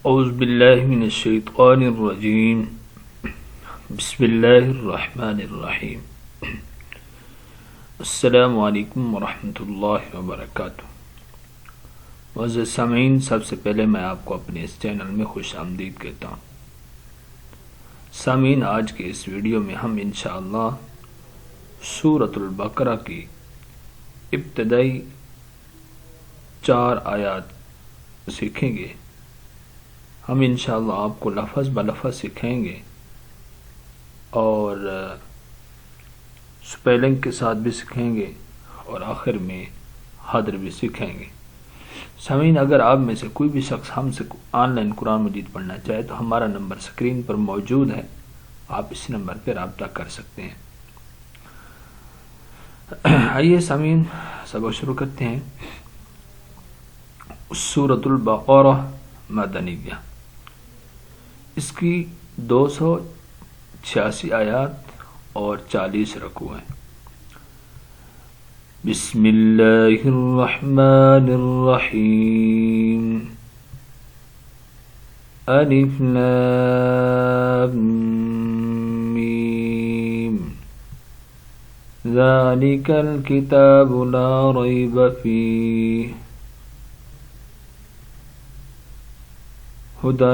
اعوذ باللہ من الشیطان الرجیم بسم اللہ الرحمن الرحیم السلام علیکم ورحمۃ اللہ وبرکاتہ۔ معزز سامعین، سب سے پہلے میں آپ کو اپنے اس چینل میں خوش آمدید کہتا ہوں۔ سامعین، آج کے اس ویڈیو میں ہم انشاءاللہ سورۃ البقرہ کی ابتدائی 4 آیات سیکھیں گے۔ ہم انشاءاللہ آپ کو لفظ بلفظ سکھائیں گے اور سپیلنگ کے ساتھ بھی سکھائیں گے اور آخر میں حاضر بھی سکھائیں گے۔ سامعین، اگر آپ میں سے کوئی بھی شخص ہم سے آن لائن قرآن مجید پڑھنا چاہے تو ہمارا نمبر سکرین پر موجود ہے، آپ اس نمبر پر رابطہ کر سکتے ہیں۔ آئیے سامعین، سبق شروع کرتے ہیں۔ سورۃ البقرہ مدنیہ، اس کی 286 آیات اور 40 رکوع ہیں۔ بسم اللہ الرحمن الرحیم، الف لام میم، ذالک الکتاب لا ریب فیہ هدى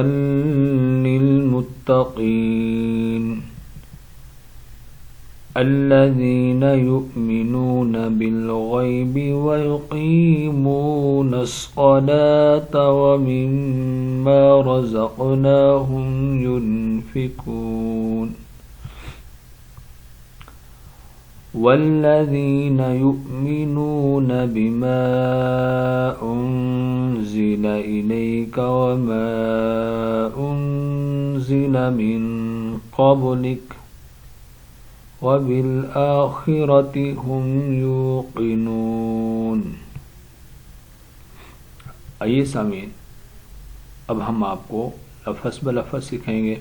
للمتقين الذين يؤمنون بالغيب ويقيمون الصلاة ومما رزقناهم ينفقون والذين يؤمنون بما أنزل إليك وما أنزل من قبلك وبالآخرة هم يوقنون۔ آئیے سامعین، اب ہم آپ کو لفظ بلفظ سکھائیں گے۔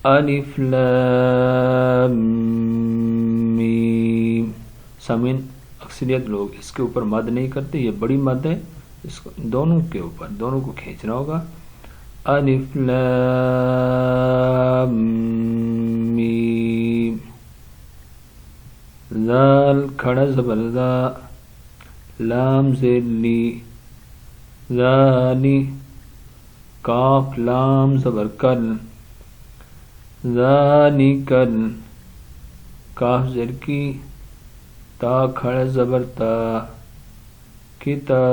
الف لام میم۔ سامعین، اکثریت لوگ اس کے اوپر مد نہیں کرتے، یہ بڑی مد ہے، اس کو دونوں کے اوپر دونوں کو کھینچنا ہوگا۔ الف لام میم، ذال کھڑا زبر ذا، لام زیر لی، ذالی، کاف لام زبر کل، ذالکل، کاف زیر کی، تا کھڑا زبر تا، کتا،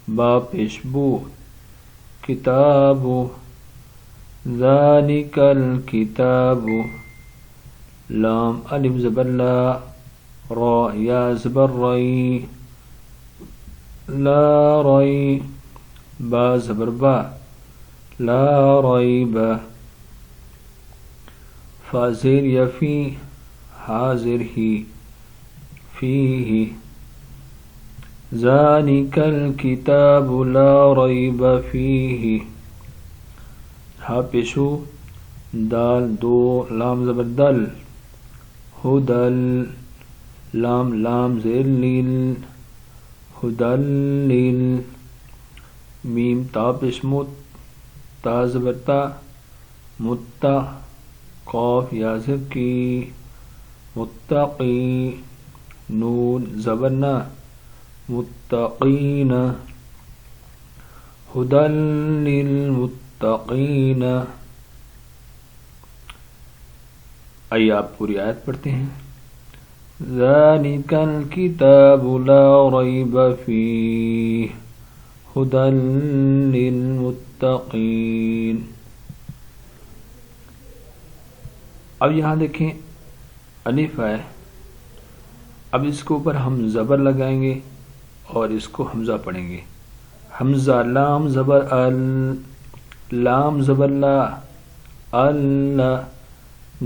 با پیش بو، کتاب، ذالک الکتاب، لام الف زبر لا، را یا زبر ری، لا ری، با زبر با، لا ریب، فا زیر یا فی، حاضر ہی، فیہ، ذالک الکتاب لا ریب فیہ، ہا پیشو، دال دو، لام زبر دل، ہدل، لام لام زیر لیل، ہدلیل، میم تا پیش مت، تا زبر تا، متا، قاف یا زر کی، متقی، نون زبر نا، متقین، ہدى للمتقین۔ آئیے آپ پوری آیت پڑھتے ہیں۔ ذالک الکتاب لا ریب فیہ ہدى للمتقین۔ اب یہاں دیکھیں الف ہے، اب اس کے اوپر ہم زبر لگائیں گے اور اس کو حمزہ پڑھیں گے۔ حمزہ لام زبر ال، لام زبر لا، اللہ،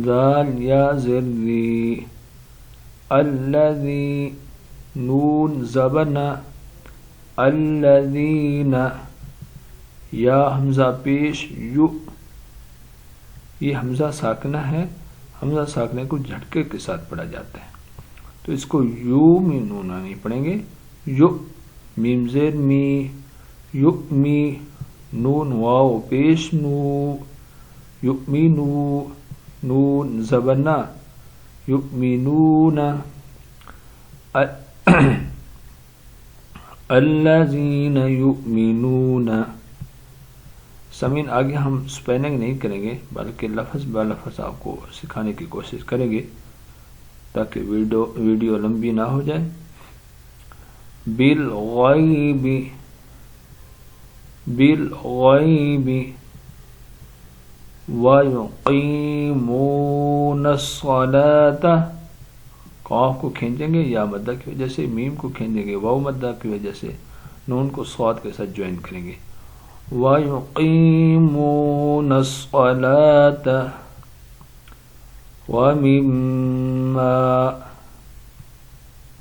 ذال یا زر ذی، الذی، نون زبر نا، الذین، یا حمزہ پیش یو، یہ حمزہ ساکنہ ہے، حمزہ ساکنہ کو جھٹکے کے ساتھ پڑھا جاتا ہے، تو اس کو یو میں نون نہیں پڑھیں گے، یو، میم زیر می، یؤمی نون واو پیش نو، یؤمنو نون زبرنا، یؤمنون الذین یؤمنون. سامعین آگے ہم سپیلنگ نہیں کریں گے بلکہ لفظ بہ لفظ آپ کو سکھانے کی کوشش کریں گے تاکہ ویڈیو لمبی نہ ہو جائے. بالغیب، بالغیب وَيُقِيمُونَ الصَّلَاةَ. قاف کو کھینچیں گے یا مدہ کی وجہ سے، میم کو کھینچیں گے واو مدہ کی وجہ سے، نون کو صاد کے ساتھ جوائن کریں گے. وَيُقِيمُونَ الصَّلَاةَ وَمِمَّا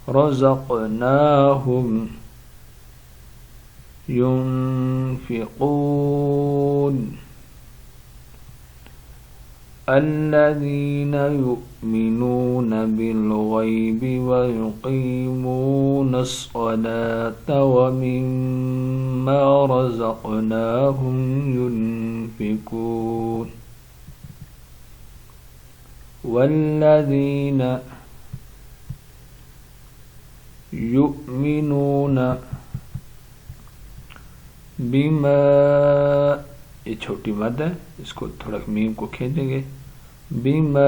رَزَقْنَاهُمْ يُنْفِقُونَ. الذين يؤمنون بالغيب ويقيمون الصلاة ومما رزقناهم ينفقون. والذين يؤمنون بما، یہ چھوٹی مد ہے، اس کو تھوڑا میم کو کھینچیں گے. بما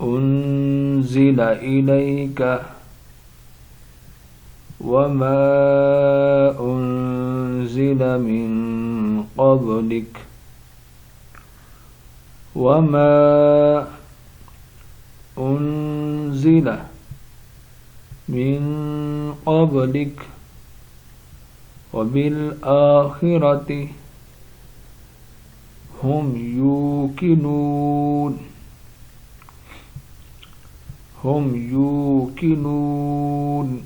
انزل الیک وما انزل من قبلک وما انزل من قبلک وبالآخرة هم يوقنون، هم يوقنون.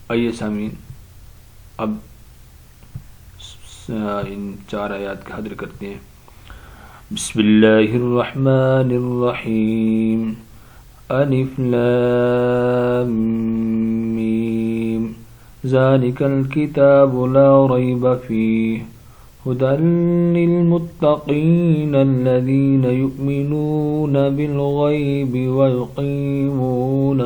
آئیے سامعین اب ان 4 آیات کا حاضر کرتے ہیں. بسم اللہ الرحمن الرحیم. الف لام میم ذلك الكتاب لا ريب فيه هدى للمتقين الذين يؤمنون بالغيب ويقيمون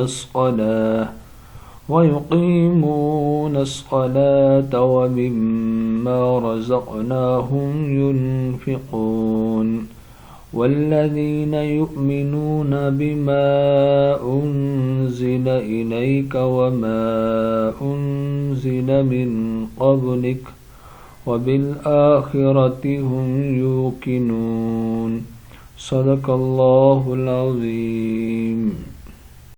الصلاة ومما رزقناهم ينفقون. والذين يؤمنون بما أنزل إليك وما أنزل من قبلك وبالآخرة هم يوقنون. صدق الله العظيم.